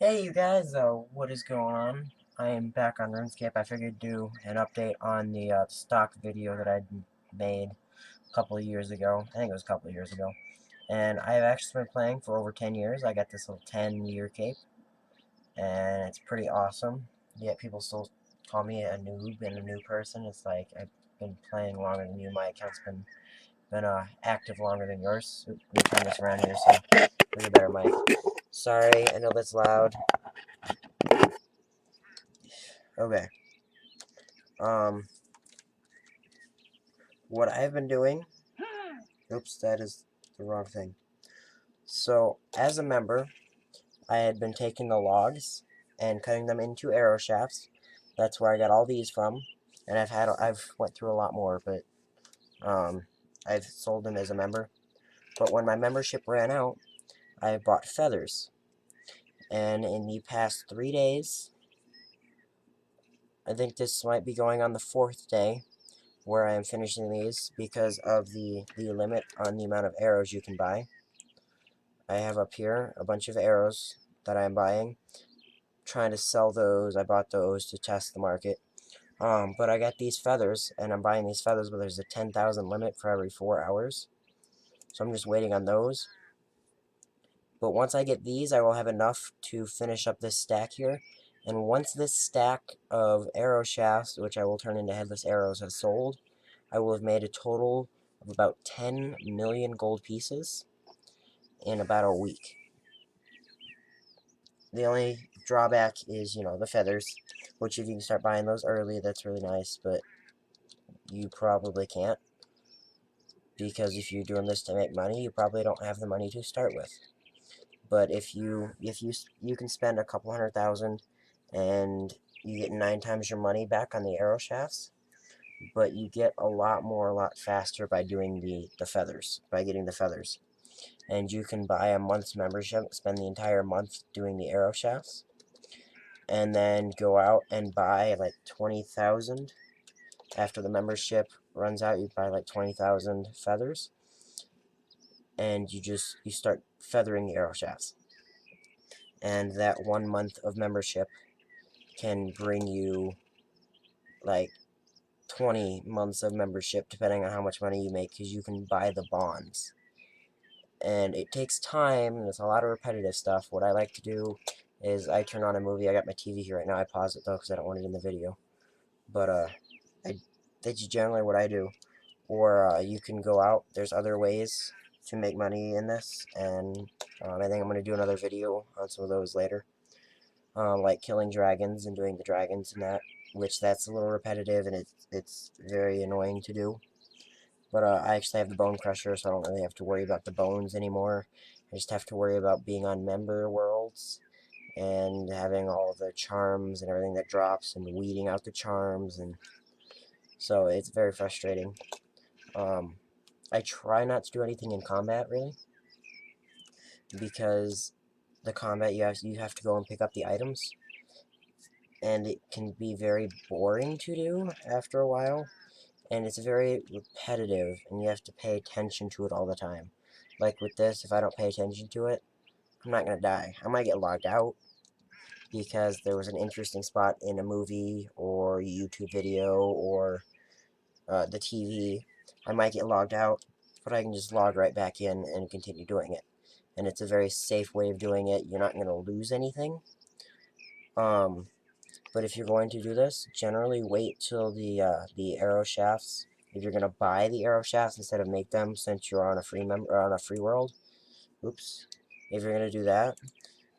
Hey you guys, what is going on? I am back on Runescape. I figured do an update on the stock video that I'd made a couple of years ago. I think it was a couple of years ago. And I have actually been playing for over 10 years. I got this little 10-year cape, and it's pretty awesome. Yet people still call me a noob and a new person. It's like, I've been playing longer than you. My account's been active longer than yours. Let me turn this around here so we get a better mic. Sorry, I know that's loud. Okay. Um, what I've been doing, oops, that is the wrong thing. So, as a member, I had been taking the logs and cutting them into arrow shafts. That's where I got all these from, and I've went through a lot more, but I've sold them as a member. But when my membership ran out, I bought feathers, and in the past 3 days, I think this might be going on the 4th day, where I am finishing these because of the limit on the amount of arrows you can buy. I have up here a bunch of arrows that I'm buying, trying to sell those. I bought those to test the market. But I got these feathers, and I'm buying these feathers, but there's a 10,000 limit for every 4 hours. So I'm just waiting on those. But once I get these, I will have enough to finish up this stack here. And once this stack of arrow shafts, which I will turn into headless arrows, have sold, I will have made a total of about 10 million gold pieces in about a week. The only drawback is, the feathers, which if you can start buying those early, that's really nice, but you probably can't, because if you're doing this to make money, you probably don't have the money to start with. But if you can spend a couple 100,000 and you get 9 times your money back on the arrow shafts, but you get a lot more, a lot faster by doing the feathers, by getting the feathers. And you can buy a month's membership, spend the entire month doing the arrow shafts, and then go out and buy like 20,000. After the membership runs out, you buy like 20,000 feathers, and you start feathering the arrow shafts. And that 1 month of membership can bring you like 20 months of membership, depending on how much money you make, because you can buy the bonds. And it takes time, and it's a lot of repetitive stuff. What I like to do is I turn on a movie. I got my TV here right now. I pause it though because I don't want it in the video. But that's generally what I do. Or you can go out. There's other ways to make money in this, and I think I'm going to do another video on some of those later. Like killing dragons and doing the dragons and that, which that's a little repetitive and it's very annoying to do. But I actually have the bone crusher, so I don't really have to worry about the bones anymore. I just have to worry about being on member worlds and having all the charms and everything that drops and weeding out the charms, and so it's very frustrating. I try not to do anything in combat really, because the combat you have to go and pick up the items, and it can be very boring to do after a while, and it's very repetitive, and you have to pay attention to it all the time. Like with this, if I don't pay attention to it, I'm not gonna die. I might get logged out because there was an interesting spot in a movie or a YouTube video or the TV. I might get logged out, but I can just log right back in and continue doing it. And it's a very safe way of doing it. You're not going to lose anything. But if you're going to do this, generally wait till the arrow shafts. If you're going to buy the arrow shafts instead of make them, since you're on a free world. Oops. If you're going to do that,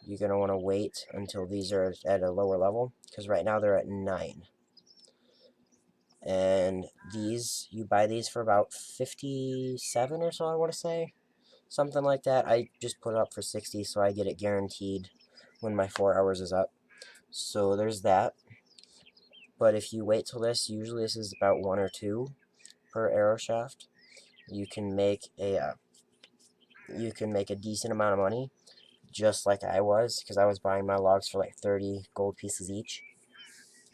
you're going to want to wait until these are at a lower level, because right now they're at 9. And these, you buy these for about 57 or so, I want to say. Something like that. I just put it up for 60, so I get it guaranteed when my 4 hours is up. So there's that. But if you wait till this, usually this is about 1 or 2 per arrow shaft. You can make a decent amount of money, just like I was, because I was buying my logs for like 30 gold pieces each,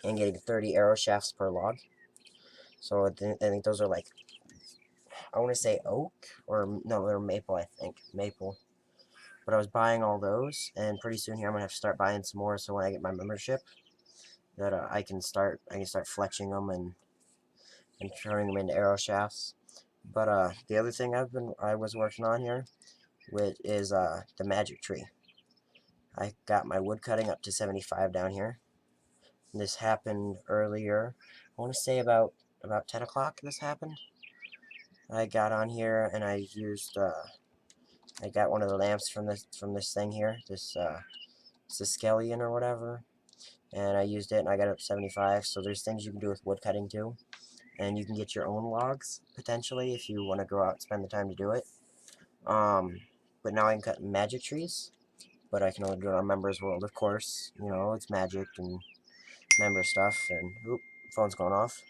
and getting 30 arrow shafts per log. So I think those are like, I want to say oak, or no, they're maple, I think. Maple. But I was buying all those, and pretty soon here I'm gonna have to start buying some more. So when I get my membership, that I can start fletching them and turning them into arrow shafts. But the other thing I was working on here with is the magic tree. I got my wood cutting up to 75 down here. This happened earlier. I want to say about 10 o'clock. This happened. I got on here and I used I got one of the lamps from this thing here. It's a skeleton or whatever, and I used it and I got it up to 75. So there's things you can do with wood cutting too, and you can get your own logs potentially if you want to go out and spend the time to do it. But now I can cut magic trees, but I can only do it on Members World, of course. You know, it's magic and member stuff, and oop, phone's going off.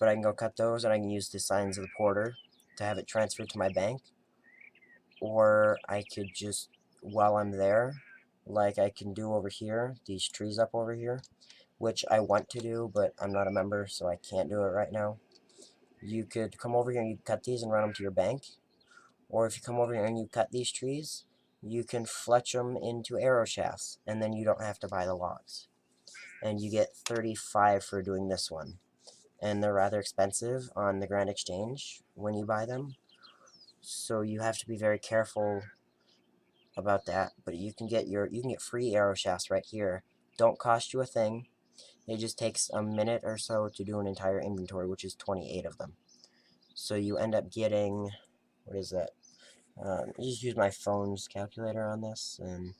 But I can go cut those, and I can use the Signs of the Porter to have it transferred to my bank, or I could just, while I'm there, like I can do over here, these trees up over here, which I want to do, but I'm not a member, so I can't do it right now. You could come over here and you cut these and run them to your bank, or if you come over here and you cut these trees, you can fletch them into arrow shafts, and then you don't have to buy the logs. And you get 35 for doing this one. And they're rather expensive on the Grand Exchange when you buy them. So you have to be very careful about that. But you can get free arrow shafts right here. Don't cost you a thing. It just takes a minute or so to do an entire inventory, which is 28 of them. So you end up getting, what is that? Just use my phone's calculator on this, and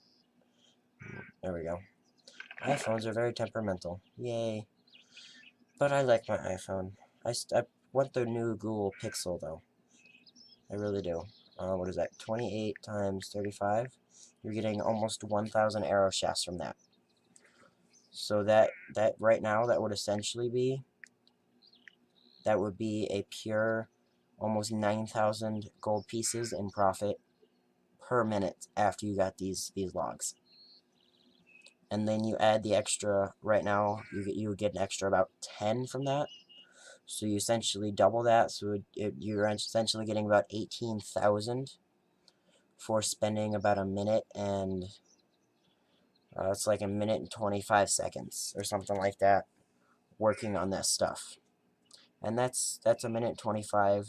there we go. iPhones are very temperamental. Yay. But I like my iPhone. I want the new Google Pixel, though. I really do. What is that? 28 times 35? You're getting almost 1,000 arrow shafts from that. So that right now, that would essentially be, that would be a pure almost 9,000 gold pieces in profit per minute after you got these logs. And then you add the extra, right now, you would get an extra about 10 from that. So you essentially double that, so you're essentially getting about 18,000 for spending about a minute and, it's like a minute and 25 seconds, or something like that, working on this stuff. And that's a minute 25,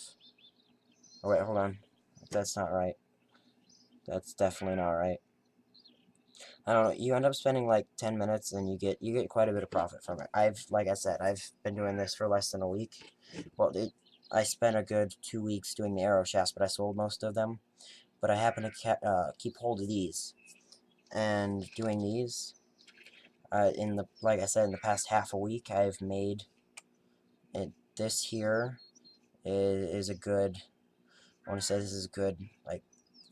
oh wait, hold on, that's not right. That's definitely not right. I don't know, you end up spending like 10 minutes and you get quite a bit of profit from it. Like I said, I've been doing this for less than a week. Well, I spent a good 2 weeks doing the arrow shafts, but I sold most of them. But I happen to keep hold of these, and doing these, like I said, in the past half a week, I've made it. This here is a good, I want to say this is a good, like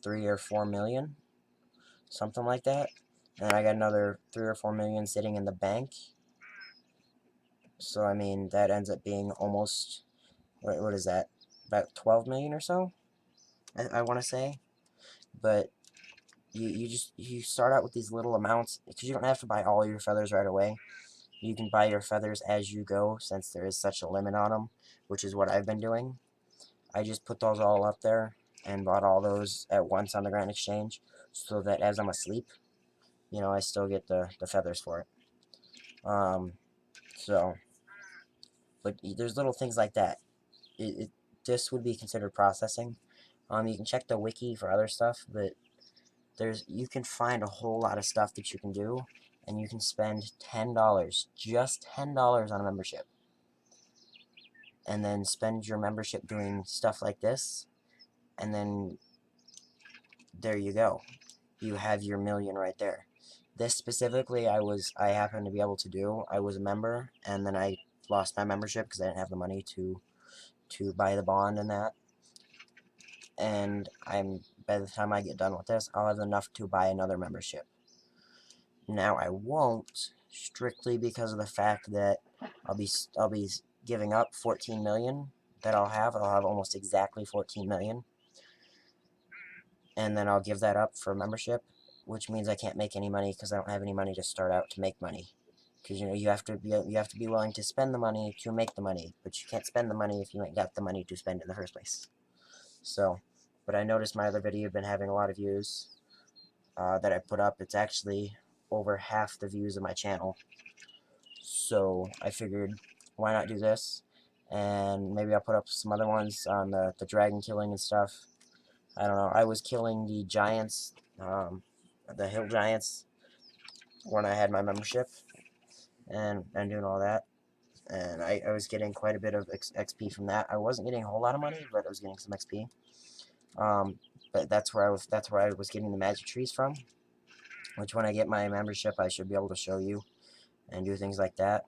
3 or 4 million, something like that. And I got another 3 or 4 million sitting in the bank. So I mean, that ends up being almost, what is that? About 12 million or so, I want to say. But you start out with these little amounts, because you don't have to buy all your feathers right away. You can buy your feathers as you go, since there is such a limit on them, which is what I've been doing. I just put those all up there and bought all those at once on the Grand Exchange, so that as I'm asleep, you know, I still get the feathers for it. So, but there's little things like that. This would be considered processing. You can check the wiki for other stuff, but you can find a whole lot of stuff that you can do, and you can spend $10, just $10 on a membership, and then spend your membership doing stuff like this, and then there you go. You have your million right there. This specifically, I happened to be able to do. I was a member, and then I lost my membership because I didn't have the money to buy the bond and that. And by the time I get done with this, I'll have enough to buy another membership. Now I won't, strictly because of the fact that I'll be giving up 14 million that I'll have almost exactly 14 million, and then I'll give that up for membership, which means I can't make any money because I don't have any money to start out to make money. Because you have to be willing to spend the money to make the money, but you can't spend the money if you ain't got the money to spend in the first place. So, but I noticed my other video had been having a lot of views that I put up. It's actually over half the views of my channel. So I figured, why not do this? And maybe I'll put up some other ones on the dragon killing and stuff. I don't know. I was killing the giants, the hill giants, when I had my membership, and doing all that. And I was getting quite a bit of XP from that. I wasn't getting a whole lot of money, but I was getting some XP. But that's where I was getting the magic trees from. Which, when I get my membership, I should be able to show you and do things like that.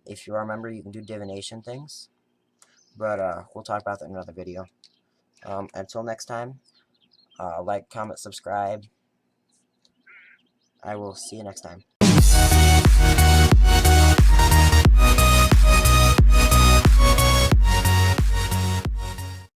If you are a member, you can do divination things, but we'll talk about that in another video. Until next time, like, comment, subscribe. I will see you next time.